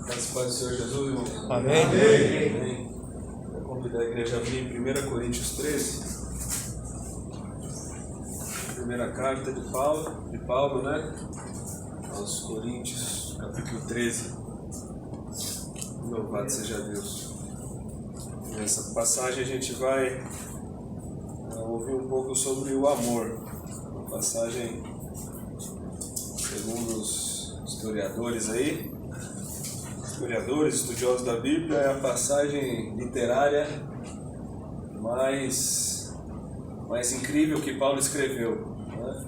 As paz do Senhor Jesus, irmão. Amém. Amém. Vou convidar a igreja a abrir em 1 Coríntios 13. Primeira carta de Paulo, né? Aos Coríntios, capítulo 13. Louvado seja Deus. Nessa passagem a gente vai ouvir um pouco sobre o amor. Uma passagem, segundo os historiadores aí, estudiosos da Bíblia, é a passagem literária mais incrível que Paulo escreveu, né?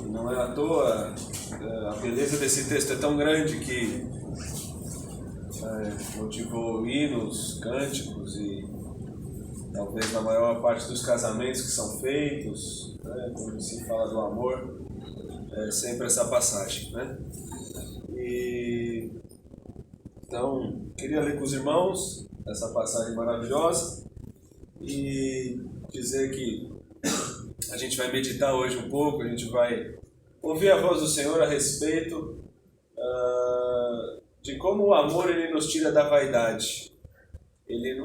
E não é à toa, a beleza desse texto é tão grande que motivou hinos, cânticos e talvez na maior parte dos casamentos que são feitos, né, quando se fala do amor, é sempre essa passagem, né? Então, queria ler com os irmãos essa passagem maravilhosa e dizer que a gente vai meditar hoje um pouco, a gente vai ouvir a voz do Senhor a respeito de como o amor ele nos tira da vaidade.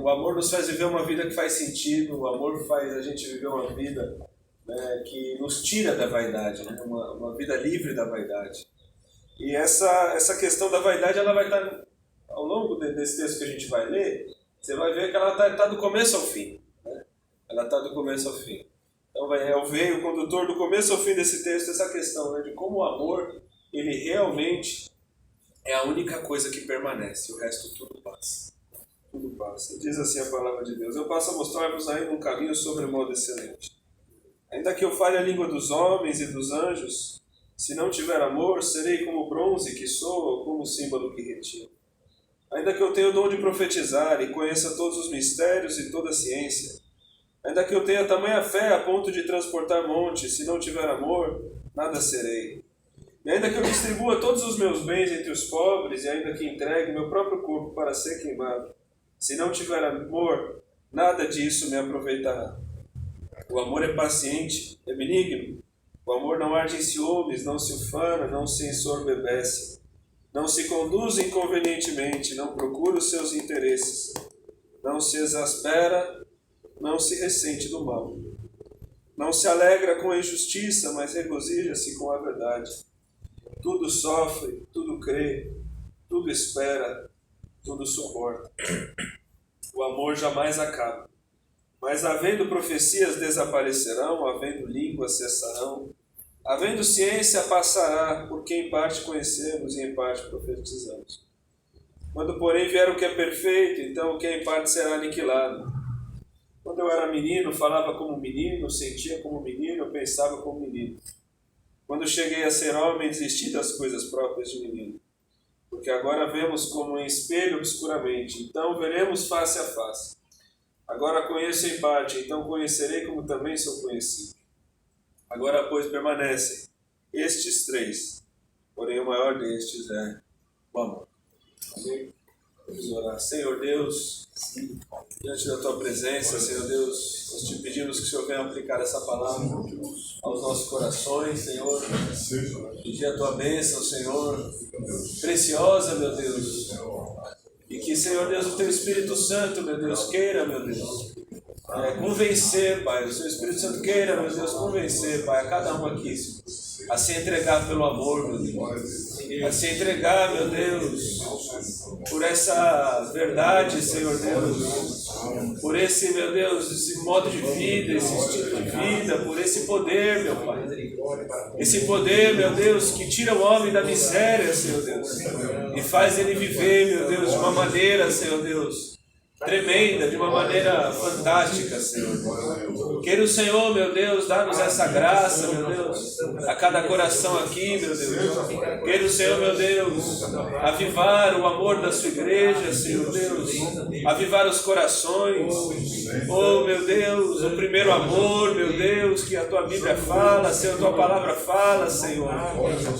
O amor nos faz viver uma vida que faz sentido, o amor faz a gente viver uma vida, né, que nos tira da vaidade, né, uma vida livre da vaidade. E essa questão da vaidade, ela vai estar, ao longo desse texto que a gente vai ler, você vai ver que ela está do começo ao fim, né? Ela está do começo ao fim. Então veio o condutor do começo ao fim desse texto, essa questão, né, de como o amor, ele realmente é a única coisa que permanece, o resto tudo passa. Tudo passa. Diz assim a palavra de Deus: eu passo a mostrar-vos ainda um caminho sobre modo excelente. Ainda que eu fale a língua dos homens e dos anjos, se não tiver amor, serei como o bronze que soa ou como o símbolo que retira. Ainda que eu tenha o dom de profetizar e conheça todos os mistérios e toda a ciência, ainda que eu tenha tamanha fé a ponto de transportar montes, se não tiver amor, nada serei. E ainda que eu distribua todos os meus bens entre os pobres, e ainda que entregue meu próprio corpo para ser queimado, se não tiver amor, nada disso me aproveitará. O amor é paciente, é benigno. O amor não arde em ciúmes, não se ufana, não se ensoberbece, não se conduz inconvenientemente, não procura os seus interesses, não se exaspera, não se ressente do mal. Não se alegra com a injustiça, mas regozija-se com a verdade. Tudo sofre, tudo crê, tudo espera, tudo suporta. O amor jamais acaba. Mas havendo profecias desaparecerão, havendo línguas cessarão, havendo ciência passará, porque em parte conhecemos e em parte profetizamos. Quando porém vier o que é perfeito, então o que é em parte será aniquilado. Quando eu era menino, falava como menino, sentia como menino, pensava como menino. Quando cheguei a ser homem, desisti das coisas próprias de menino. Porque agora vemos como em espelho obscuramente, então veremos face a face. Agora conheço em parte, então conhecerei como também sou conhecido. Agora, pois, permanecem estes três, porém o maior destes é o amor. Amém? Vamos orar. Senhor Deus, diante da Tua presença, Senhor Deus, nós te pedimos que o Senhor venha aplicar essa palavra aos nossos corações, Senhor. Pedir a Tua bênção, Senhor, preciosa, meu Deus. E que, Senhor Deus, o Teu Espírito Santo, meu Deus, queira, meu Deus, convencer, Pai, o Seu Espírito Santo queira, meu Deus, convencer, Pai, a cada um aqui, a se entregar pelo amor, meu Deus, a se entregar, meu Deus, por essa verdade, Senhor Deus, por esse, meu Deus, esse modo de vida, esse estilo de vida, por esse poder, meu Pai, esse poder, meu Deus, que tira o homem da miséria, Senhor Deus, e faz ele viver, meu Deus, de uma maneira, Senhor Deus, tremenda, de uma maneira fantástica, Senhor. Queira o Senhor, meu Deus, dar-nos essa graça, meu Deus, a cada coração aqui, meu Deus. Queira o Senhor, meu Deus, avivar o amor da sua igreja, Senhor Deus, avivar os corações. Oh, meu Deus, o primeiro amor, meu Deus, que a Tua Bíblia fala, Senhor, a Tua palavra fala, Senhor.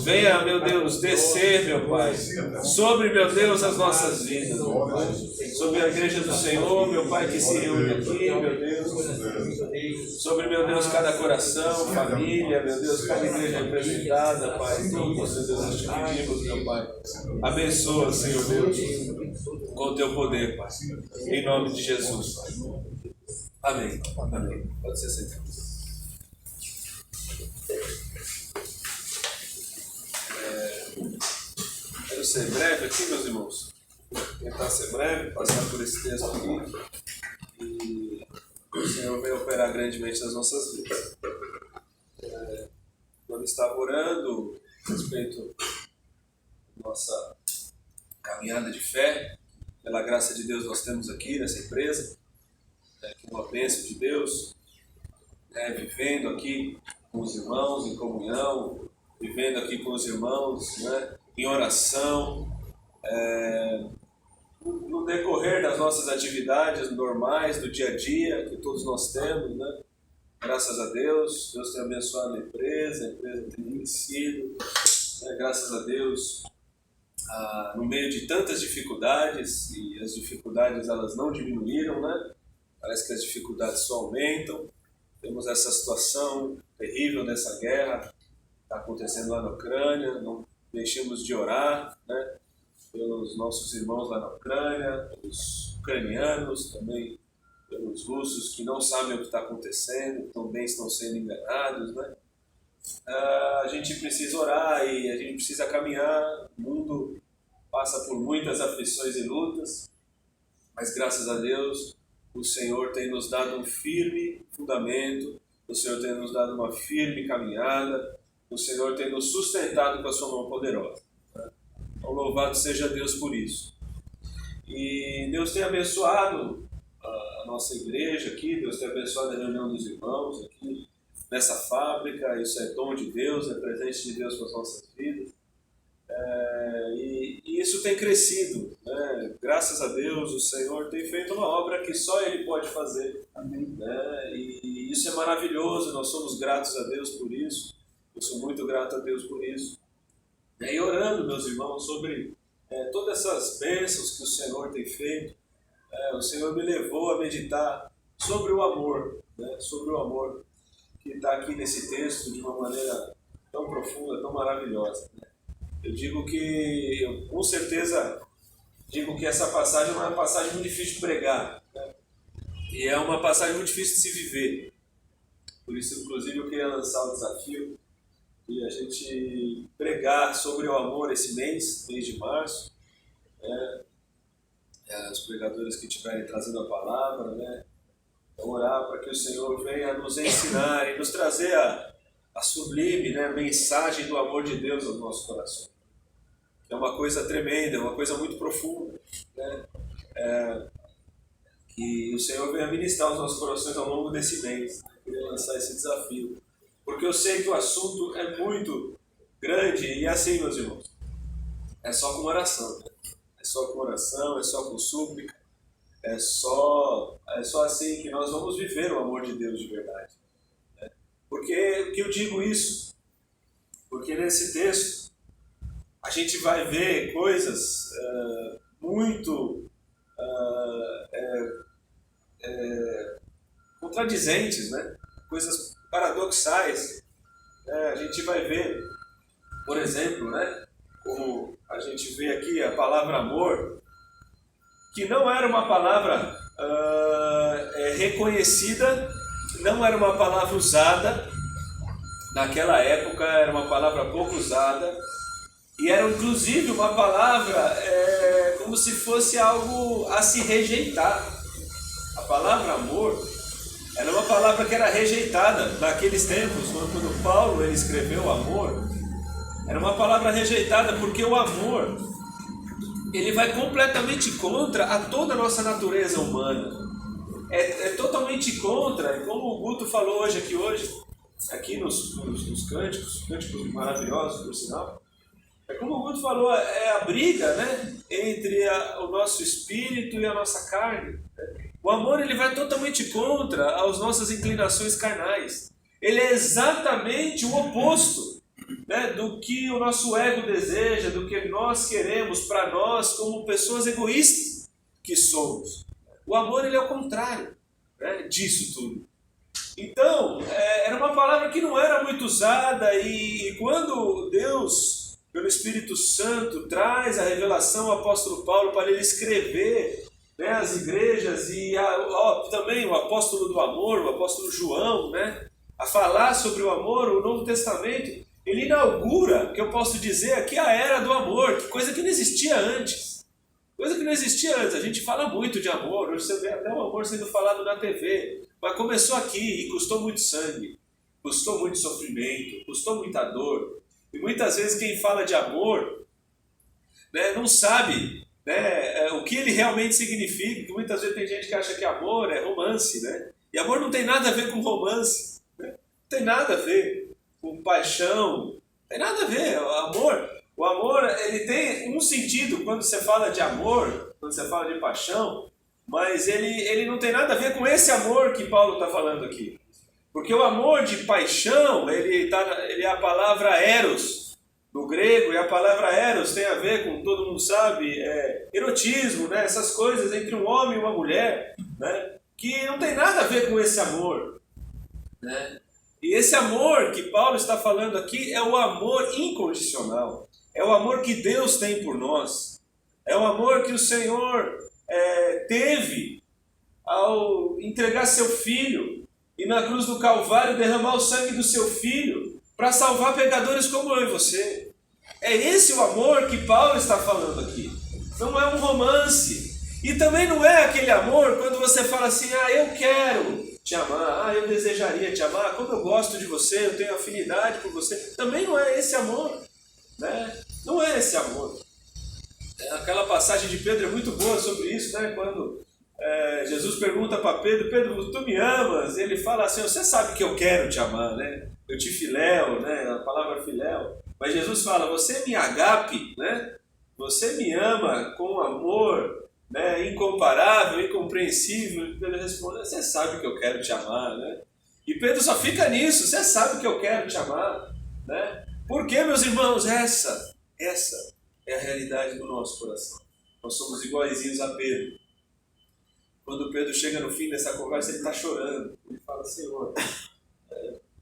Venha, meu Deus, descer, meu Pai, sobre, meu Deus, as nossas vidas, sobre a igreja do Senhor, meu Pai, que se reúne aqui, meu Deus. Sobre, meu Deus, cada coração, família, meu Deus, cada igreja representada, Pai, todos, meu Deus, nós te pedimos, meu Pai. Abençoa, Senhor Deus, com o teu poder, Pai. Em nome de Jesus, Pai. Amém. Amém. Pode ser sentado. Quero ser breve aqui, meus irmãos. Tentar ser breve, passar por esse texto aqui. E o Senhor veio operar grandemente nas nossas vidas. Quando estava orando a respeito da nossa caminhada de fé, pela graça de Deus nós temos aqui nessa empresa, que é uma bênção de Deus, vivendo aqui com os irmãos em comunhão, vivendo aqui com os irmãos, em oração, no decorrer das nossas atividades normais, do dia a dia, que todos nós temos, graças a Deus, Deus tem abençoado a empresa tem crescido, graças a Deus, no meio de tantas dificuldades, e as dificuldades elas não diminuíram, parece que as dificuldades só aumentam. Temos essa situação terrível dessa guerra que está acontecendo lá na Ucrânia, não deixemos de orar, pelos nossos irmãos lá na Ucrânia, pelos ucranianos, também pelos russos que não sabem o que está acontecendo, também estão sendo enganados, A gente precisa orar e a gente precisa caminhar. O mundo passa por muitas aflições e lutas, mas graças a Deus o Senhor tem nos dado um firme fundamento, o Senhor tem nos dado uma firme caminhada, o Senhor tem nos sustentado com a sua mão poderosa. Então, louvado seja Deus por isso. E Deus tem abençoado a nossa igreja aqui, Deus tem abençoado a reunião dos irmãos aqui nessa fábrica. Isso é dom de Deus, é presente de Deus para as nossas vidas. E isso tem crescido, Graças a Deus o Senhor tem feito uma obra que só Ele pode fazer. Amém. E isso é maravilhoso, nós somos gratos a Deus por isso. Eu sou muito grato a Deus por isso. E orando, meus irmãos, sobre todas essas bênçãos que o Senhor tem feito, o Senhor me levou a meditar sobre o amor, sobre o amor que está aqui nesse texto de uma maneira tão profunda, tão maravilhosa. Eu digo que, com certeza, essa passagem é uma passagem muito difícil de pregar, e é uma passagem muito difícil de se viver. Por isso, inclusive, eu queria lançar o desafio de a gente pregar sobre o amor esse mês de março. Os pregadores que estiverem trazendo a palavra, orar para que o Senhor venha nos ensinar e nos trazer a sublime mensagem do amor de Deus ao nosso coração. É uma coisa tremenda, é uma coisa muito profunda, que o Senhor venha ministrar os nossos corações ao longo desse mês. Eu queria lançar esse desafio, porque eu sei que o assunto é muito grande, e assim, meus irmãos, é só com oração, é só com oração, é só com súplica, é só assim que nós vamos viver o amor de Deus de verdade. Por que eu digo isso? Porque nesse texto a gente vai ver coisas muito contradizentes, coisas paradoxais. A gente vai ver, por exemplo, como a gente vê aqui a palavra amor, que não era uma palavra reconhecida, não era uma palavra usada naquela época, era uma palavra pouco usada, e era inclusive uma palavra como se fosse algo a se rejeitar. A palavra amor era uma palavra que era rejeitada naqueles tempos, quando Paulo ele escreveu amor. Era uma palavra rejeitada porque o amor ele vai completamente contra a toda a nossa natureza humana. É totalmente contra, e como o Guto falou hoje, aqui nos cânticos maravilhosos, por sinal, como o Guto falou, é a briga entre o nosso espírito e a nossa carne. O amor ele vai totalmente contra as nossas inclinações carnais. Ele é exatamente o oposto do que o nosso ego deseja, do que nós queremos para nós como pessoas egoístas que somos. O amor ele é o contrário disso tudo. Então, era uma palavra que não era muito usada, e quando Deus, pelo Espírito Santo, traz a revelação ao apóstolo Paulo para ele escrever, né, as igrejas, e também o apóstolo do amor, o apóstolo João, né, a falar sobre o amor, o Novo Testamento, ele inaugura, que eu posso dizer aqui, a era do amor, que coisa que não existia antes. Coisa que não existia antes. A gente fala muito de amor, hoje você vê até o amor sendo falado na TV, mas começou aqui e custou muito sangue, custou muito sofrimento, custou muita dor. E muitas vezes quem fala de amor, né, não sabe, né, o que ele realmente significa, porque muitas vezes tem gente que acha que amor é romance, né? E amor não tem nada a ver com romance, né? Não tem nada a ver com paixão, não tem nada a ver. O amor, ele tem um sentido quando você fala de amor, quando você fala de paixão, mas ele não tem nada a ver com esse amor que Paulo está falando aqui. Porque o amor de paixão, ele é a palavra eros no grego, e a palavra eros tem a ver com, todo mundo sabe, erotismo, né? Essas coisas entre um homem e uma mulher, né? Que não tem nada a ver com esse amor, né? E esse amor que Paulo está falando aqui é o amor incondicional, é o amor que Deus tem por nós, é o amor que o Senhor teve ao entregar seu Filho e na cruz do Calvário derramar o sangue do seu Filho para salvar pecadores como eu e você. É esse o amor que Paulo está falando aqui. Não é um romance. E também não é aquele amor quando você fala assim, eu quero te amar, eu desejaria te amar, como eu gosto de você, eu tenho afinidade por você. Também não é esse amor, né? Não é esse amor. Aquela passagem de Pedro é muito boa sobre isso, né? Quando Jesus pergunta para Pedro, Pedro, tu me amas? Ele fala assim, você sabe que eu quero te amar, né? Eu te filéu, né? A palavra filéu. Mas Jesus fala, você me agape, né? Você me ama com amor, né? Incomparável, incompreensível. E Pedro responde, você sabe que eu quero te amar, né? E Pedro só fica nisso, você sabe que eu quero te amar, né? Porque, meus irmãos, essa é a realidade do nosso coração. Nós somos iguaizinhos a Pedro. Quando Pedro chega no fim dessa conversa, ele está chorando. Ele fala, Senhor,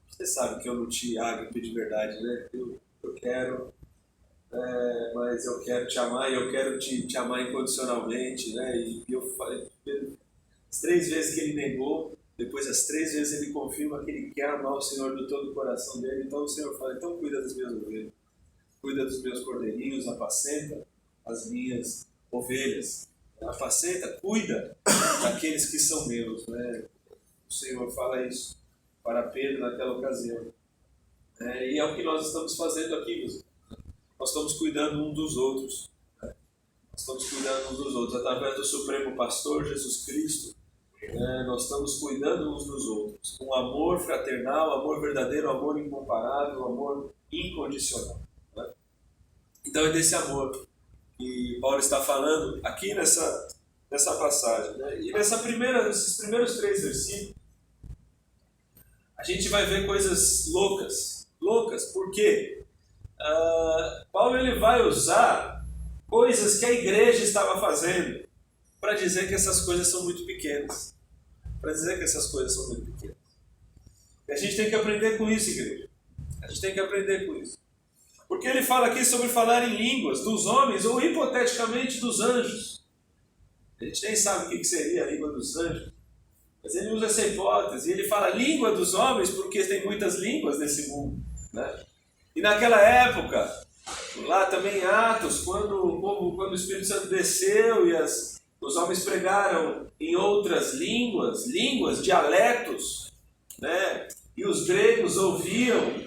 você sabe que eu não te agape de verdade, né? Eu quero, mas eu quero te amar e eu quero te amar incondicionalmente, né? E eu falei, Pedro, as 3 vezes que ele negou, depois as 3 vezes ele confirma que ele quer amar o Senhor do todo o coração dele. Então o Senhor fala, então cuida das minhas ovelhas, cuida dos meus cordeirinhos, apacenta as minhas ovelhas. Apacenta, cuida daqueles que são meus, né? O Senhor fala isso para Pedro naquela ocasião. E é o que nós estamos fazendo aqui, meus irmãos. Nós estamos cuidando uns dos outros. Né? Nós estamos cuidando uns dos outros. Através do Supremo Pastor Jesus Cristo, nós estamos cuidando uns dos outros. Um amor fraternal, amor verdadeiro, amor incomparável, amor incondicional. Né? Então é desse amor que Paulo está falando aqui nessa passagem. Né? E nesses primeiros 3 versículos, a gente vai ver coisas loucas. Loucas, por quê? Paulo ele vai usar coisas que a igreja estava fazendo para dizer que essas coisas são muito pequenas. Para dizer que essas coisas são muito pequenas. E a gente tem que aprender com isso, igreja. A gente tem que aprender com isso. Porque ele fala aqui sobre falar em línguas dos homens ou hipoteticamente dos anjos. A gente nem sabe o que seria a língua dos anjos. Mas ele usa essa hipótese. Ele fala língua dos homens porque tem muitas línguas nesse mundo. Né? E naquela época, lá também em Atos, quando o Espírito Santo desceu e os homens pregaram em outras línguas, dialetos, né? E os gregos ouviam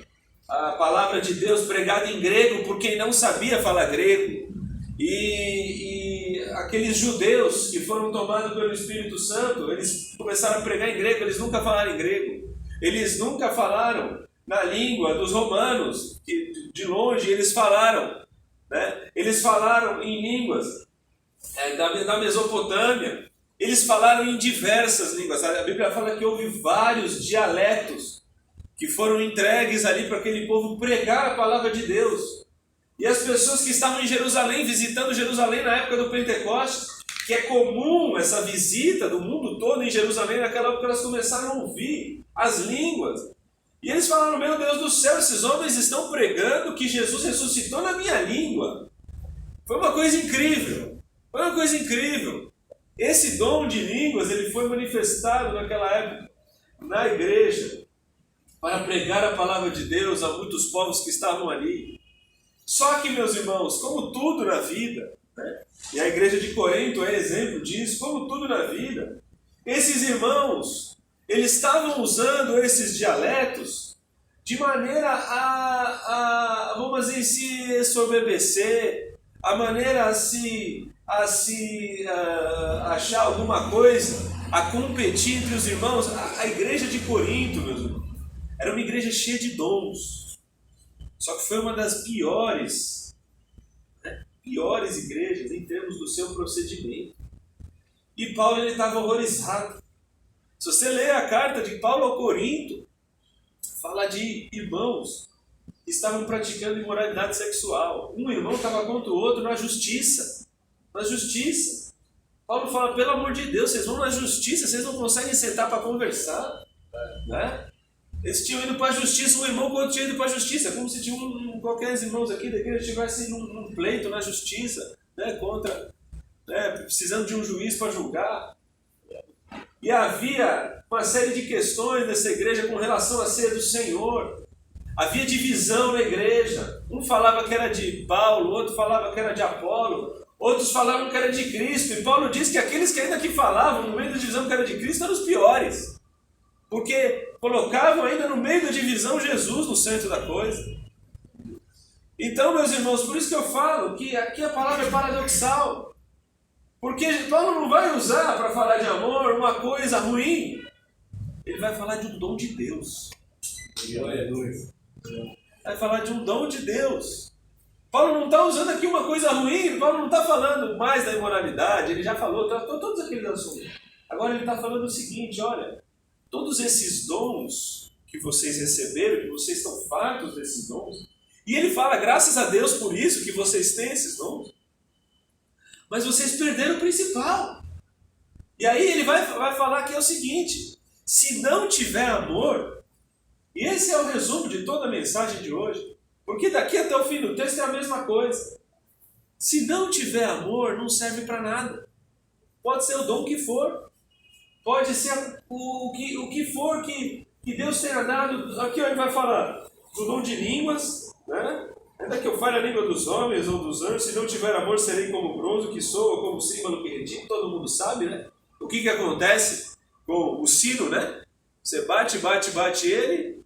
a palavra de Deus pregada em grego por quem não sabia falar grego. E aqueles judeus que foram tomados pelo Espírito Santo, eles começaram a pregar em grego, eles nunca falaram em grego. Eles nunca falaram na língua dos romanos, que de longe eles falaram. Né? Eles falaram em línguas da Mesopotâmia. Eles falaram em diversas línguas. A Bíblia fala que houve vários dialetos que foram entregues ali para aquele povo pregar a palavra de Deus. E as pessoas que estavam em Jerusalém, visitando Jerusalém na época do Pentecostes, que é comum essa visita do mundo todo em Jerusalém, naquela época elas começaram a ouvir as línguas. E eles falaram, meu Deus do céu, esses homens estão pregando que Jesus ressuscitou na minha língua. Foi uma coisa incrível. Foi uma coisa incrível. Esse dom de línguas, ele foi manifestado naquela época na igreja para pregar a palavra de Deus a muitos povos que estavam ali. Só que, meus irmãos, como tudo na vida, né? E a igreja de Corinto é exemplo disso, como tudo na vida, esses irmãos, eles estavam usando esses dialetos de maneira vamos dizer, se soberbecer, a maneira a se achar alguma coisa, a competir entre os irmãos. A igreja de Corinto, meus irmãos, era uma igreja cheia de dons. Só que foi uma das piores igrejas em termos do seu procedimento. E Paulo estava horrorizado. Se você ler a carta de Paulo ao Corinto, fala de irmãos que estavam praticando imoralidade sexual. Um irmão estava contra o outro na justiça. Na justiça. Paulo fala, pelo amor de Deus, vocês vão na justiça, vocês não conseguem sentar para conversar. Né? Eles tinham ido para a justiça, um irmão quando tinha ido para a justiça, como se tinha qualquer irmãos aqui da igreja estivessem num pleito na justiça, né, contra, né, precisando de um juiz para julgar. E havia uma série de questões nessa igreja com relação à ceia do Senhor. Havia divisão na igreja. Um falava que era de Paulo, outro falava que era de Apolo, outros falavam que era de Cristo. E Paulo diz que aqueles que ainda que falavam no meio da divisão que era de Cristo eram os piores. Porque colocavam ainda no meio da divisão Jesus no centro da coisa. Então, meus irmãos, por isso que eu falo que aqui a palavra é paradoxal. Porque Paulo não vai usar para falar de amor uma coisa ruim. Ele vai falar de um dom de Deus. Vai falar de um dom de Deus. Paulo não está usando aqui uma coisa ruim. Paulo não está falando mais da imoralidade. Ele já falou, todos aqueles assuntos. Agora ele está falando o seguinte, olha, todos esses dons que vocês receberam, que vocês estão fartos desses dons, e ele fala, graças a Deus por isso que vocês têm esses dons, mas vocês perderam o principal. E aí ele vai falar que é o seguinte, se não tiver amor, e esse é o resumo de toda a mensagem de hoje, porque daqui até o fim do texto é a mesma coisa. Se não tiver amor, não serve para nada. Pode ser o dom que for, pode ser o que for que Deus tenha dado. Aqui ele vai falar do dom de línguas, né? Ainda que eu fale a língua dos homens ou dos anjos, se não tiver amor, serei como o bronze que soa, ou como o símbolo que retira. Todo mundo sabe, né? O que acontece com o sino, né? Você bate ele,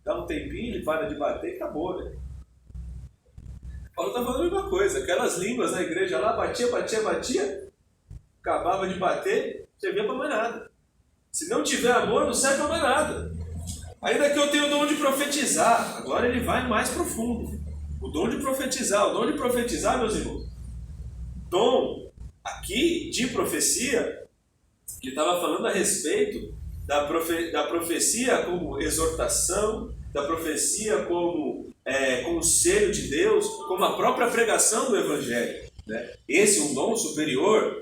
dá um tempinho, ele para de bater e acabou, né? Paulo está falando a mesma coisa. Aquelas línguas na igreja lá, batia, acabava de bater, não servia para mais nada. Se não tiver amor, não serve para mais nada. Ainda que eu tenha o dom de profetizar, agora ele vai mais profundo. O dom de profetizar, meus irmãos, dom aqui de profecia, ele estava falando a respeito da profecia como exortação, da profecia como conselho de Deus, como a própria pregação do Evangelho. Né? Esse é um dom superior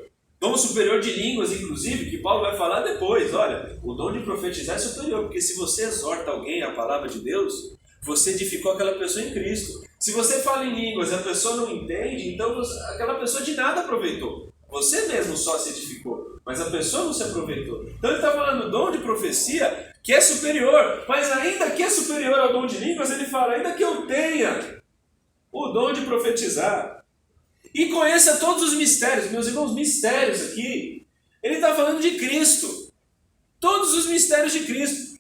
de línguas, inclusive, que Paulo vai falar depois. Olha, o dom de profetizar é superior, porque se você exorta alguém à palavra de Deus, você edificou aquela pessoa em Cristo. Se você fala em línguas e a pessoa não entende, então aquela pessoa de nada aproveitou. Você mesmo só se edificou, mas a pessoa não se aproveitou. Então ele está falando do dom de profecia, que é superior, mas ainda que é superior ao dom de línguas, ele fala, ainda que eu tenha o dom de profetizar, e conheça todos os mistérios, meus irmãos, mistérios aqui. Ele está falando de Cristo. Todos os mistérios de Cristo.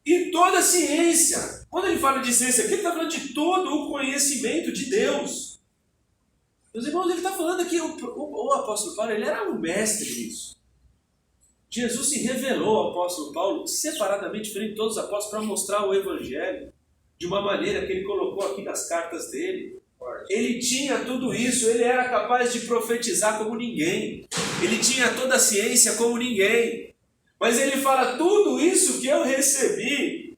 E toda a ciência. Quando ele fala de ciência aqui, ele está falando de todo o conhecimento de Deus. Meus irmãos, ele está falando aqui, o apóstolo Paulo, ele era um mestre nisso. Jesus se revelou ao apóstolo Paulo separadamente, diferente de todos os apóstolos, para mostrar o Evangelho de uma maneira que ele colocou aqui nas cartas dele. Ele tinha tudo isso, ele era capaz de profetizar como ninguém, ele tinha toda a ciência como ninguém, mas ele fala, tudo isso que eu recebi,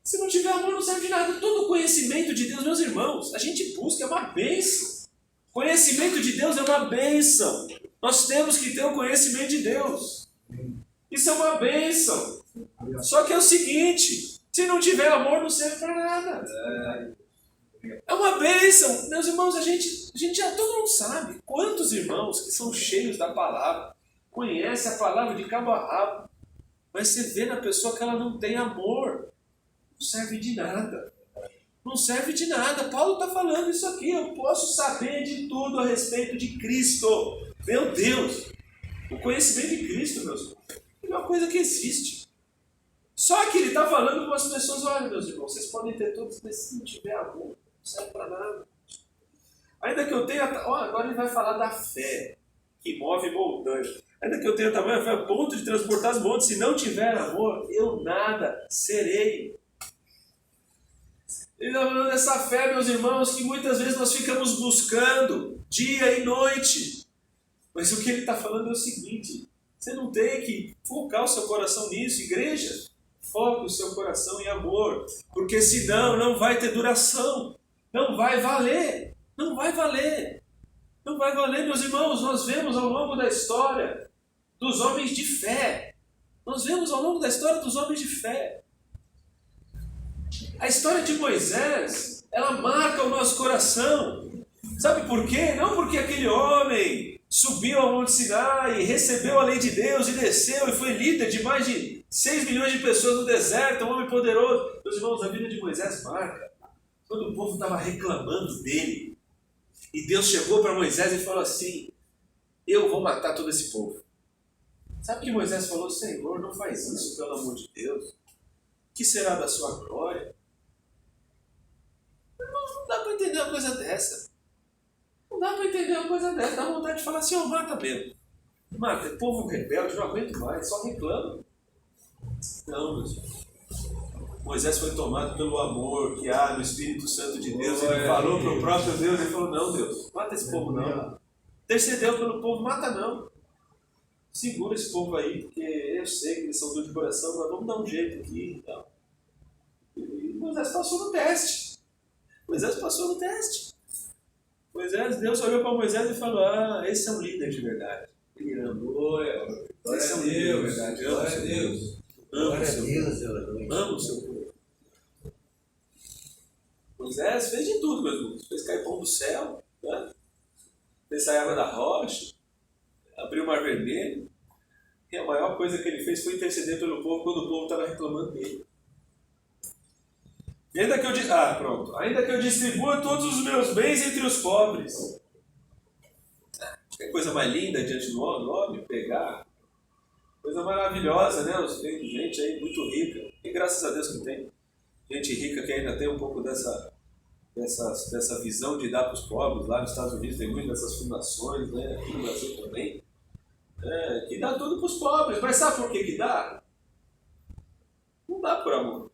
se não tiver amor não serve de nada. Todo o conhecimento de Deus, meus irmãos, a gente busca, é uma bênção. Conhecimento de Deus é uma bênção. Nós temos que ter o conhecimento de Deus, isso é uma bênção. Só que é o seguinte, se não tiver amor, não serve para nada. É uma bênção. Meus irmãos, a gente já todo mundo sabe. Quantos irmãos que são cheios da palavra, conhecem a palavra de cabo a rabo, mas você vê na pessoa que ela não tem amor. Não serve de nada. Não serve de nada. Paulo está falando isso aqui. Eu posso saber de tudo a respeito de Cristo. Meu Deus. O conhecimento de Cristo, meus irmãos, é uma coisa que existe. Só que ele está falando com as pessoas, olha, meus irmãos, vocês podem ter todos, mas se não tiver amor, não serve para nada. Ainda que eu tenha... agora ele vai falar da fé, que move montanhas. Ainda que eu tenha tamanho, a ponto de transportar os montes, se não tiver amor, eu nada serei. Ele está falando dessa fé, meus irmãos, que muitas vezes nós ficamos buscando, dia e noite. Mas o que ele está falando é o seguinte, você não tem que focar o seu coração nisso, igreja. Foque o seu coração em amor, porque senão não vai ter duração, não vai valer, não vai valer, não vai valer, meus irmãos. Nós vemos ao longo da história dos homens de fé, nós vemos ao longo da história dos homens de fé. A história de Moisés, ela marca o nosso coração, sabe por quê? Não porque aquele homem subiu ao Monte Sinai, recebeu a lei de Deus e desceu e foi líder de mais de 6 milhões de pessoas no deserto, um homem poderoso. Meus irmãos, a vida de Moisés marca quando o povo estava reclamando dele. E Deus chegou para Moisés e falou assim, eu vou matar todo esse povo. Sabe o que Moisés falou? Senhor, não faz isso, pelo amor de Deus. O que será da sua glória? Não dá para entender uma coisa dessa. Não dá para entender uma coisa dessa. Dá vontade de falar assim, mata mesmo. Mata, é povo rebelde, não aguento mais, só reclama. Não, meus irmãos. Moisés foi tomado pelo amor que há no Espírito Santo de Deus. Ele falou para o próprio Deus, ele falou, não, Deus, mata esse povo não. Intercedeu pelo povo, mata não. Segura esse povo aí, porque eu sei que eles são duros de coração, mas vamos dar um jeito aqui. Então. E Moisés passou no teste. Deus olhou para Moisés e falou, esse é um líder de verdade. Ele amou, esse é um líder de verdade. Glória a Deus. Amo o seu povo. Moisés fez de tudo, meu irmão. Fez cair pão do céu, né? Fez sair água da rocha, abriu o mar vermelho. E a maior coisa que ele fez foi interceder pelo povo quando o povo estava reclamando dele. E ainda que eu distribua todos os meus bens entre os pobres. Que coisa mais linda diante do homem, pegar. Coisa maravilhosa, né? Tem gente aí muito rica. E graças a Deus que tem. Gente rica que ainda tem um pouco dessa visão de dar para os pobres. Lá nos Estados Unidos tem muitas dessas fundações, né? Aqui no Brasil também. Que dá tudo para os pobres. Mas sabe por que dá? Não dá por amor.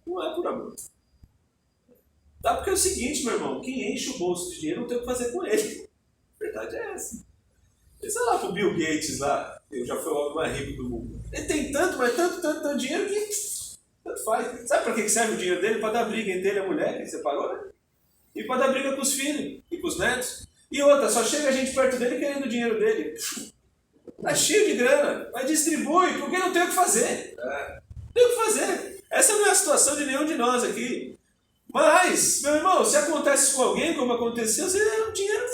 Não é por amor. Dá porque é o seguinte, meu irmão. Quem enche o bolso de dinheiro não tem o que fazer com ele. A verdade é essa. Pensa lá pro Bill Gates lá. Ele já foi o homem mais rico do mundo. Ele tem tanto, mas tanto dinheiro que tanto faz. Sabe para que serve o dinheiro dele? Para dar briga entre ele e a mulher que separou, né? E para dar briga com os filhos e com os netos. E outra, só chega a gente perto dele querendo o dinheiro dele. Tá cheio de grana. Mas distribui, porque não tem o que fazer. Não tem o que fazer. Essa não é a situação de nenhum de nós aqui. Mas, meu irmão, se acontece com alguém, como aconteceu, o dinheiro não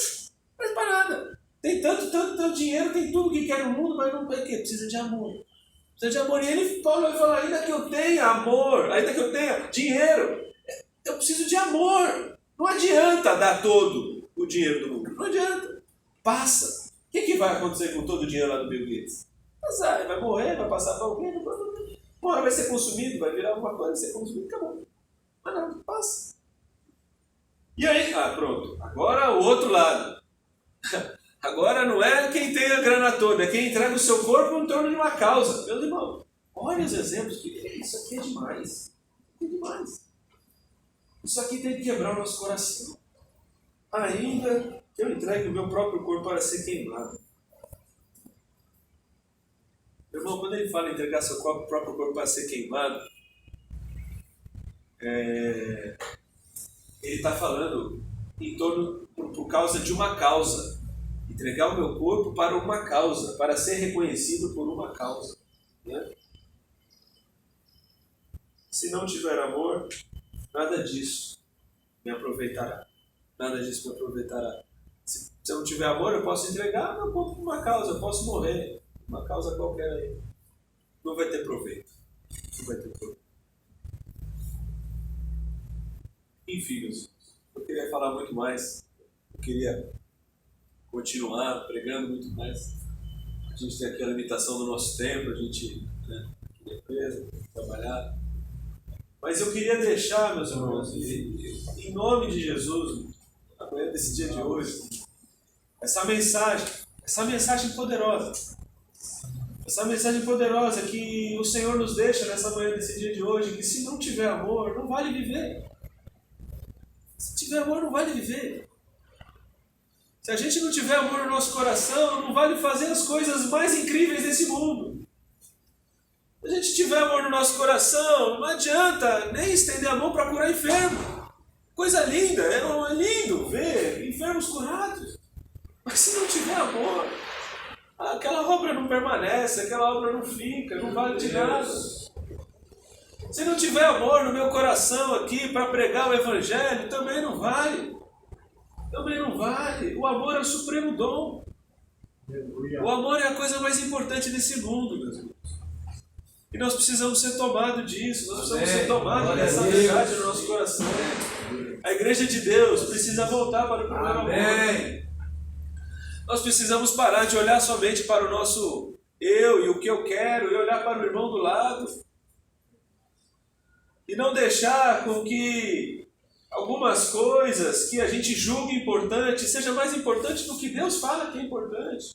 faz para nada. Tem tanto dinheiro, tem tudo que quer no mundo, mas não precisa de amor. Precisa de amor. E Paulo vai falar, ainda que eu tenha amor, ainda que eu tenha dinheiro, eu preciso de amor. Não adianta dar todo o dinheiro do mundo. Não adianta. Passa. O que vai acontecer com todo o dinheiro lá do Bill Gates? Passar, vai morrer, vai passar para alguém, uma hora vai ser consumido, vai virar alguma coisa, vai ser consumido, acabou. Mas não, passa. E aí, pronto. Agora o outro lado. Agora não é quem tem a grana toda, é quem entrega o seu corpo em torno de uma causa. Meus irmãos, olha os exemplos, que isso aqui é demais. Isso aqui é demais. Isso aqui tem que quebrar o nosso coração. Ainda que eu entregue o meu próprio corpo para ser queimado. Meu irmão, quando ele fala em entregar seu próprio corpo para ser queimado, ele está falando em torno, por causa de uma causa. Entregar o meu corpo para uma causa, para ser reconhecido por uma causa. Né? Se não tiver amor, nada disso me aproveitará. Nada disso me aproveitará. Se eu não tiver amor, eu posso entregar meu corpo para uma causa, eu posso morrer. Uma causa qualquer aí. Não vai ter proveito. Não vai ter proveito. Enfim, meus, eu queria falar muito mais. Eu queria continuar pregando muito mais. A gente tem aqui a limitação do nosso tempo, a gente, né, aqui na empresa, trabalhar. Mas eu queria deixar, meus irmãos, em nome de Jesus, amanhã desse dia de hoje, essa mensagem poderosa. Essa mensagem poderosa que o Senhor nos deixa nessa manhã desse dia de hoje, que se não tiver amor, não vale viver. Se tiver amor, não vale viver. Se a gente não tiver amor no nosso coração, não vale fazer as coisas mais incríveis desse mundo. Se a gente tiver amor no nosso coração, não adianta nem estender a mão para curar enfermo. Coisa linda, é lindo ver enfermos curados. Mas se não tiver amor, aquela obra não permanece, aquela obra não fica, não vale de nada. Se não tiver amor no meu coração aqui para pregar o Evangelho, também não vale. Também não vale. O amor é o supremo dom. O amor é a coisa mais importante desse mundo, meus irmãos. E nós precisamos ser tomados disso, nós precisamos ser tomados dessa verdade no nosso coração. A igreja de Deus precisa voltar para o primeiro amor. Nós precisamos parar de olhar somente para o nosso eu e o que eu quero e olhar para o irmão do lado. E não deixar com que algumas coisas que a gente julga importantes seja mais importante do que Deus fala que é importante.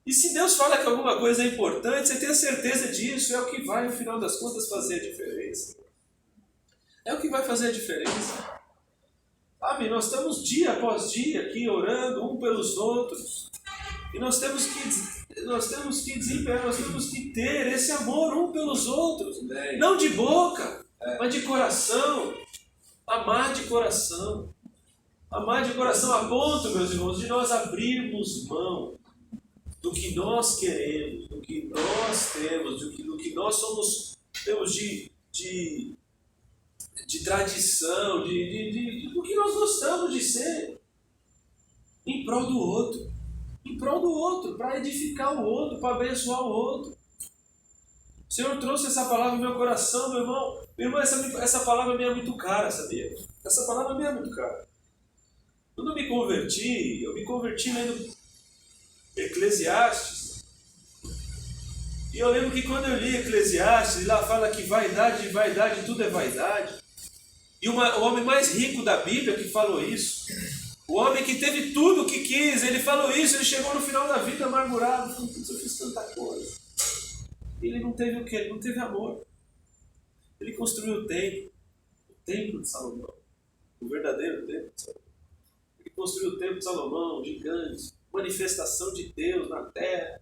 E se Deus fala que alguma coisa é importante, você tenha certeza disso, é o que vai, no final das contas, fazer a diferença. É o que vai fazer a diferença. Sabe, nós estamos dia após dia aqui orando um pelos outros. E nós temos que desempenhar, nós temos que ter esse amor um pelos outros. Não de boca, mas de coração. Amar de coração. Amar de coração a ponto, meus irmãos, de nós abrirmos mão do que nós queremos, do que nós temos, do que nós temos de tradição, do que nós gostamos de ser, em prol do outro, para edificar o outro, para abençoar o outro. O Senhor trouxe essa palavra no meu coração, meu irmão. Meu irmão, essa palavra me é muito cara, sabia? Essa palavra me é muito cara. Quando eu me converti lendo Eclesiastes. E eu lembro que quando eu li Eclesiastes, lá fala que vaidade, tudo é vaidade. E o homem mais rico da Bíblia que falou isso, o homem que teve tudo o que quis, ele falou isso, ele chegou no final da vida amargurado, falou, eu fiz tanta coisa. Ele não teve o quê? Ele não teve amor. Ele construiu o templo de Salomão, o verdadeiro templo de Salomão. Ele construiu o templo de Salomão, gigante, manifestação de Deus na terra.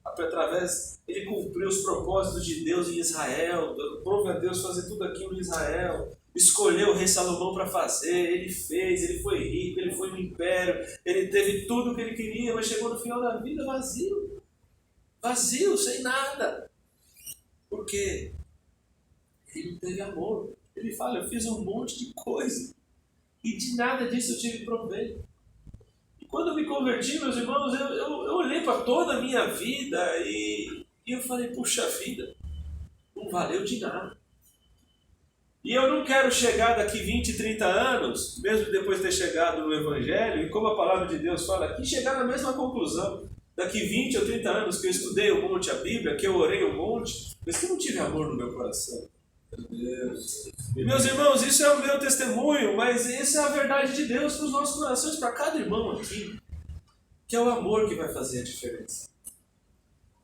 Através, ele cumpriu os propósitos de Deus em Israel, prove a Deus fazer tudo aquilo em Israel. Escolheu o rei Salomão para fazer, ele fez, ele foi rico, ele foi no império, ele teve tudo o que ele queria, mas chegou no final da vida vazio. Vazio, sem nada. Por quê? Ele não teve amor. Ele fala, eu fiz um monte de coisa e de nada disso eu tive proveito. E quando eu me converti, meus irmãos, eu olhei para toda a minha vida e eu falei, puxa vida, não valeu de nada. E eu não quero chegar daqui 20, 30 anos, mesmo depois de ter chegado no Evangelho, e como a palavra de Deus fala aqui, chegar na mesma conclusão. Daqui 20 ou 30 anos que eu estudei um monte a Bíblia, que eu orei um monte, mas que eu não tive amor no meu coração. Meu Deus. E, meus irmãos, isso é o meu testemunho, mas essa é a verdade de Deus para os nossos corações, para cada irmão aqui, que é o amor que vai fazer a diferença.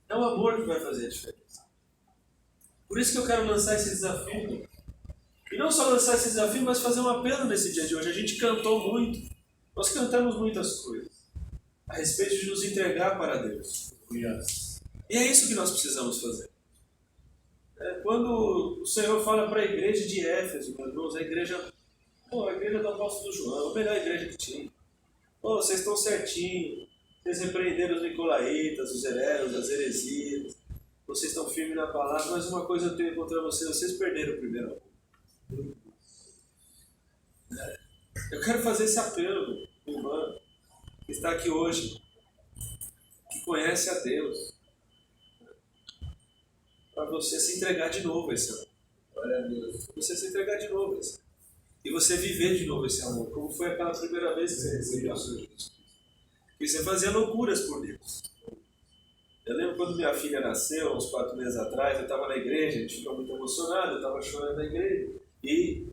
É o amor que vai fazer a diferença. Por isso que eu quero lançar esse desafio. E não só lançar esse desafio, mas fazer um apelo nesse dia de hoje. A gente cantou muito, nós cantamos muitas coisas a respeito de nos entregar para Deus. E é isso que nós precisamos fazer. Quando o Senhor fala para a igreja de Éfeso, meus irmãos, a igreja do apóstolo João, a melhor igreja que tinha. Vocês estão certinhos, vocês repreenderam os nicolaítas, os hereges, as heresias, vocês estão firmes na palavra, mas uma coisa eu tenho contra vocês perderam o primeiro amor. Eu quero fazer esse apelo, irmã, que está aqui hoje, que conhece a Deus, para você se entregar de novo a esse amor. Glória a Deus. Você se entregar de novo a esse amor. E você viver de novo esse amor, como foi aquela primeira vez que você recebeu o Senhor Jesus Cristo. E você fazia loucuras por Deus. Eu lembro quando minha filha nasceu, uns 4 meses atrás, eu estava na igreja, a gente ficou muito emocionado, eu estava chorando na igreja, e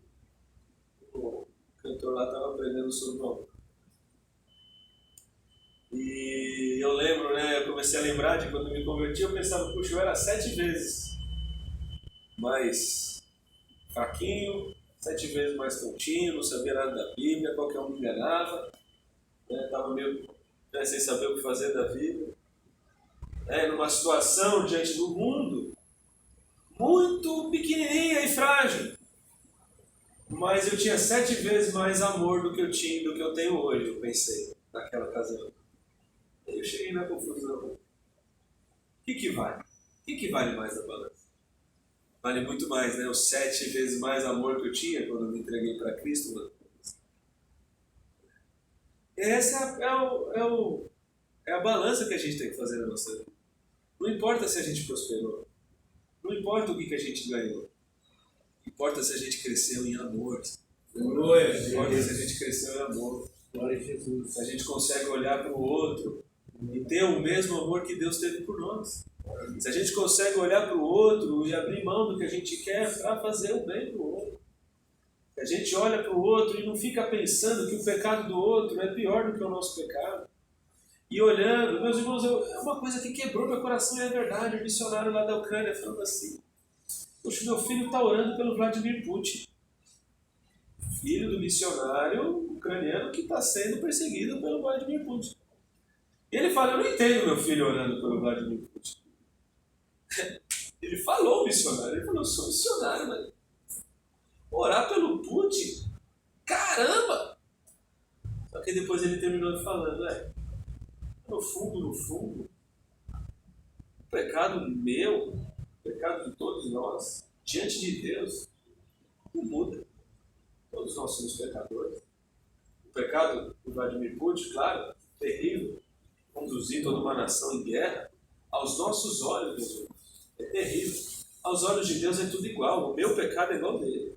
o cantor lá estava aprendendo sobre o amor. E eu lembro, né, eu comecei a lembrar de quando eu me converti, eu pensava, puxa, eu era 7 vezes mais fraquinho, 7 vezes mais tontinho, não sabia nada da Bíblia, qualquer um me enganava, estava meio sem saber o que fazer da vida. Numa situação diante do mundo muito pequenininha e frágil, mas eu tinha 7 vezes mais amor do que eu tinha, do que eu tenho hoje, eu pensei naquela ocasião. Eu cheguei na confusão. O que vale? O que vale mais na balança? Vale muito mais, né? Os 7 vezes mais amor que eu tinha quando eu me entreguei para Cristo, mano. Essa é a balança que a gente tem que fazer na nossa vida. Não importa se a gente prosperou. Não importa o que a gente ganhou. Importa se a gente cresceu em amor. Importa se a gente cresceu em amor. Glória a Jesus. Se a gente consegue olhar para o outro e ter o mesmo amor que Deus teve por nós. Se a gente consegue olhar para o outro e abrir mão do que a gente quer para fazer o bem para o outro. Se a gente olha para o outro e não fica pensando que o pecado do outro é pior do que o nosso pecado. E olhando, meus irmãos, é uma coisa que quebrou meu coração e é verdade. O missionário lá da Ucrânia falando assim: poxa, meu filho está orando pelo Vladimir Putin. Filho do missionário ucraniano que está sendo perseguido pelo Vladimir Putin. E ele fala: eu não entendo meu filho orando pelo Vladimir Putin. Ele falou missionário, ele falou: eu sou missionário, mas orar pelo Putin? Caramba! Só que depois ele terminou falando: no fundo, o pecado meu, o pecado de todos nós, diante de Deus, não muda. Todos nós somos pecadores. O pecado do Vladimir Putin, claro, terrível, conduzir toda uma nação em guerra, aos nossos olhos, meus irmãos, é terrível. Aos olhos de Deus é tudo igual. O meu pecado é igual dele.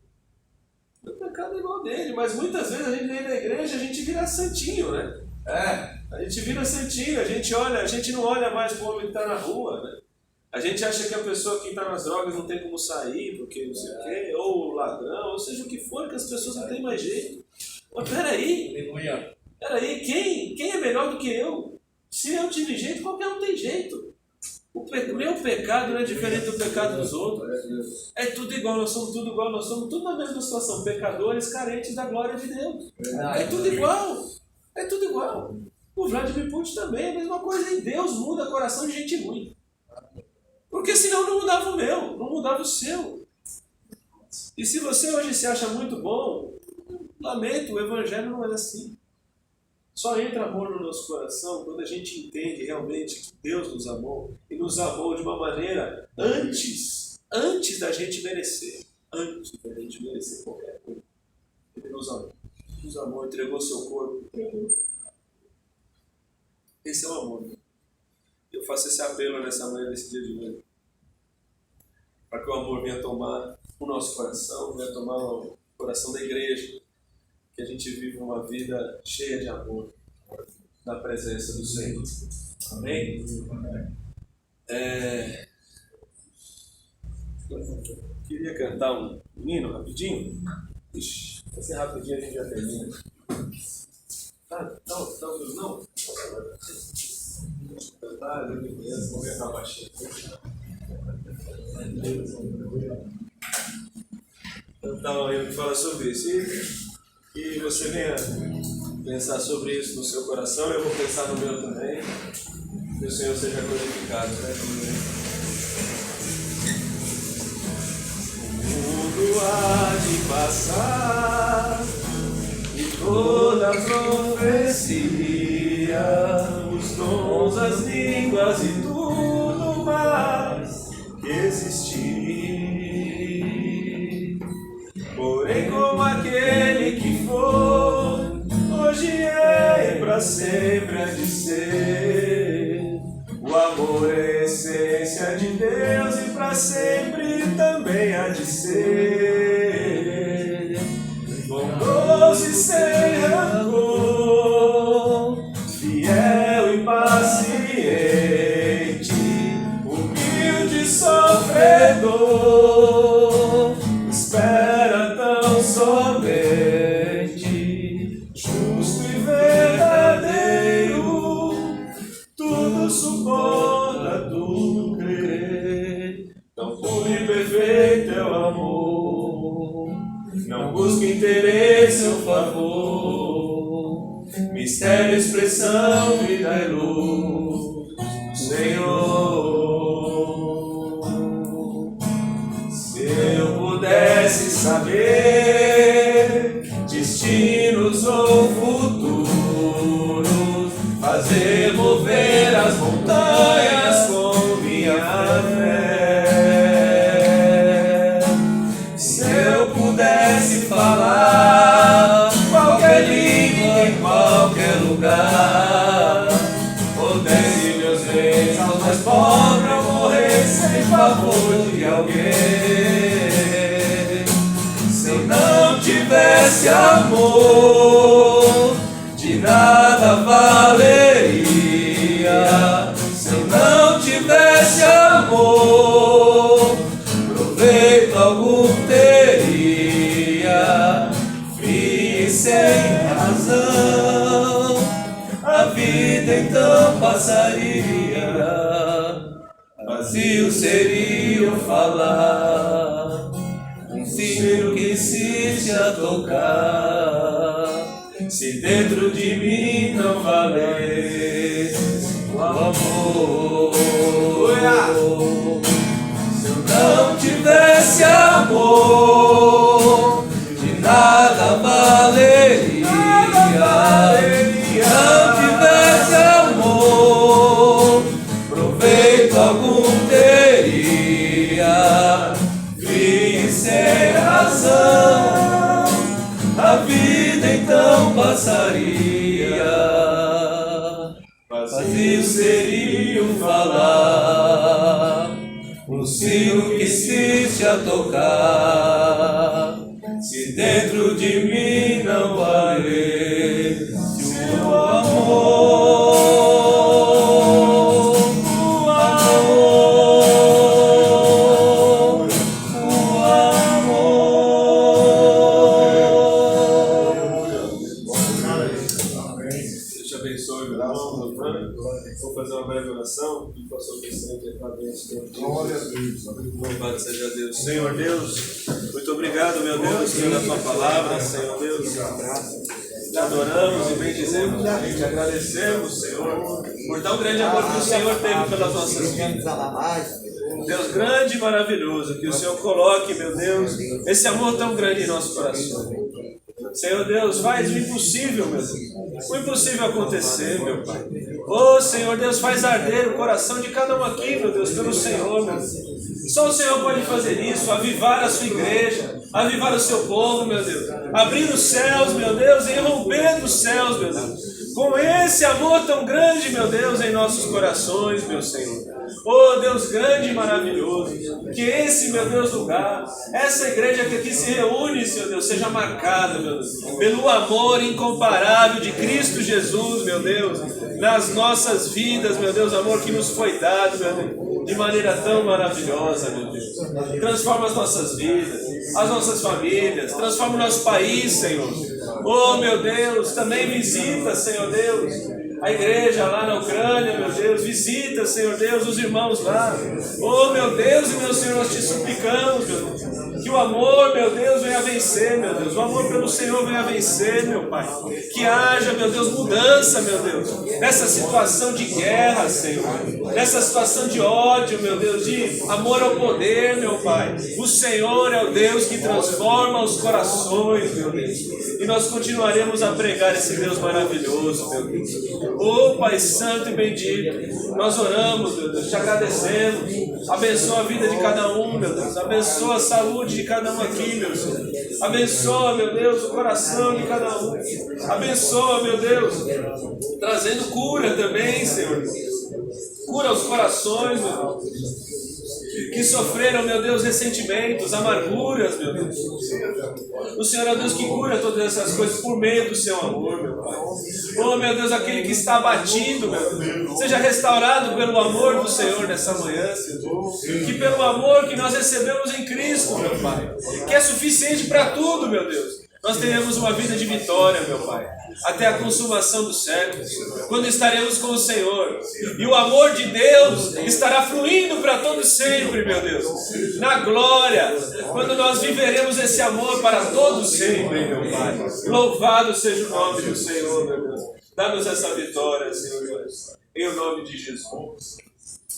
O meu pecado é igual dele. Mas muitas vezes a gente vem na igreja, a gente vira santinho, né? A gente vira santinho, a gente não olha mais para o homem que está na rua, né? A gente acha que a pessoa que está nas drogas não tem como sair, porque não sei o quê, ou ladrão, ou seja o que for, que as pessoas não têm mais jeito. Mas peraí, quem é melhor do que eu? Se eu tive jeito, qualquer um tem jeito. O meu pecado não é diferente do pecado dos outros. É tudo igual, nós somos tudo igual, nós somos tudo na mesma situação, pecadores carentes da glória de Deus. É tudo igual. É tudo igual. O Vladimir Putin também é a mesma coisa. E Deus muda o coração de gente ruim. Porque senão não mudava o meu, não mudava o seu. E se você hoje se acha muito bom, lamento, o evangelho não é assim. Só entra amor no nosso coração quando a gente entende realmente que Deus nos amou. E nos amou de uma maneira antes da gente merecer. Antes da gente merecer qualquer coisa. Ele nos amou. Nos amou, entregou seu corpo. Esse é o amor. Eu faço esse apelo nessa manhã, nesse dia de hoje. Para que o amor venha tomar o nosso coração, venha tomar o coração da igreja. Que a gente vive uma vida cheia de amor na presença do Senhor. Amém? Queria cantar um hino rapidinho. Ixi, vai ser rapidinho, a gente já termina. Não. Cantar, eu me conheço, vou cantar baixinho. Então, eu falo sobre isso. E você venha pensar sobre isso no seu coração, eu vou pensar no meu também. Que o Senhor seja glorificado. O mundo há de passar e toda profecia, os dons, as línguas e tudo mais existir. Porém, como aquele que for, hoje é e pra sempre há de ser. O amor é a essência de Deus e pra sempre também há de ser. Bondoso e sem rancor, fiel e paciente, humilde e sofredor, espera tão somente, justo e verdadeiro, tudo suporta, tudo crê. Tão puro e perfeito é o amor, não busca interesse ou favor. Mistério, expressão, vida e luz do Senhor. Se eu pudesse saber destinos ou futuros, fazer mover as montanhas com minha fé. Se eu pudesse falar qualquer língua em qualquer lugar, pudesse meus bens aos mais pobres, eu morrer sem favor de alguém. Se eu não tivesse amor, de nada valeria. Se eu não tivesse amor, proveito algum teria. Frio e sem razão, a vida então passaria. Vazio seria o falar, um sino que insiste a tocar. Se dentro de mim não valesse o amor, se eu não tivesse amor, de nada valeria. Se não tivesse amor, proveito algum teria. Frio e sem razão, a vida então passaria. Vazio seria o falar, um sino que insiste a tocar. Se dentro de mim não valesse o amor, o amor, o amor. Deus te abençoe, meu irmão. Vou fazer uma breve oração e pastor Vicente através do Louvado seja Deus. Senhor Deus, muito obrigado, meu Deus, pela tua palavra, Senhor Deus. Te adoramos e bendizemos, te agradecemos, Senhor, por tão grande amor que o Senhor teve pelas nossas vidas. Deus grande e maravilhoso, que o Senhor coloque, meu Deus, esse amor tão grande em nosso coração. Senhor Deus, faz o impossível, meu Deus. O impossível acontecer, meu Pai. Oh, Senhor Deus, faz arder o coração de cada um aqui, meu Deus, pelo Senhor, meu Deus. Só o Senhor pode fazer isso, avivar a sua igreja, avivar o seu povo, meu Deus. Abrir os céus, meu Deus, e romper os céus, meu Deus. Com esse amor tão grande, meu Deus, em nossos corações, meu Senhor. Oh, Deus grande e maravilhoso, que esse, meu Deus, lugar, essa igreja que aqui se reúne, Senhor Deus, seja marcada, meu Deus, pelo amor incomparável de Cristo Jesus, meu Deus, nas nossas vidas, meu Deus, amor que nos foi dado, meu Deus, de maneira tão maravilhosa, meu Deus. Transforma as nossas vidas, as nossas famílias, transforma o nosso país, Senhor. Oh, meu Deus, também visita, Senhor Deus, a igreja lá na Ucrânia, meu Deus, visita, Senhor Deus, os irmãos lá. Oh, meu Deus e meu Senhor, nós te suplicamos, meu Deus. Que o amor, meu Deus, venha vencer, meu Deus. O amor pelo Senhor venha vencer, meu Pai. Que haja, meu Deus, mudança, meu Deus. Nessa situação de guerra, Senhor. Nessa situação de ódio, meu Deus, de amor ao poder, meu Pai. O Senhor é o Deus que transforma os corações, meu Deus. E nós continuaremos a pregar esse Deus maravilhoso, meu Deus. Oh, Pai Santo e bendito, nós oramos, meu Deus, te agradecemos. Abençoa a vida de cada um, meu Deus. Abençoa a saúde de cada um aqui, meu Senhor. Abençoa, meu Deus, o coração de cada um. Abençoa, meu Deus, trazendo cura também, Senhor. Cura os corações, meu Deus, que sofreram, meu Deus, ressentimentos, amarguras, meu Deus. O Senhor é o Deus que cura todas essas coisas por meio do seu amor, meu Pai. Oh, meu Deus, aquele que está abatido, meu Deus, seja restaurado pelo amor do Senhor nessa manhã, Senhor. Que pelo amor que nós recebemos em Cristo, meu Pai, que é suficiente para tudo, meu Deus, nós teremos uma vida de vitória, meu Pai, até a consumação dos séculos, quando estaremos com o Senhor. E o amor de Deus estará fluindo para todo sempre, meu Deus, na glória, quando nós viveremos esse amor para todo sempre, meu Pai. Louvado seja o nome do Senhor, meu Deus. Dá-nos essa vitória, Senhor Deus, em o nome de Jesus.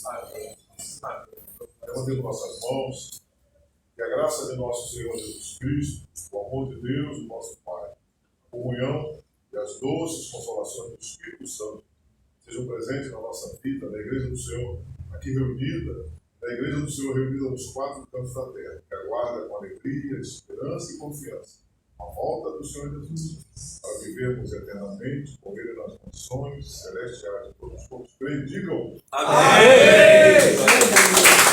Amém. Levantemos nossas mãos. Que a graça de nosso Senhor Jesus Cristo, o amor de Deus, o nosso Pai, a comunhão e as doces consolações do Espírito Santo sejam presentes na nossa vida, na Igreja do Senhor, aqui reunida, na Igreja do Senhor reunida nos quatro cantos da terra, que aguarda com alegria, esperança e confiança a volta do Senhor Jesus, para vivermos eternamente com Ele nas mansões celestiais de todos os povos. Digam: Amém! Amém!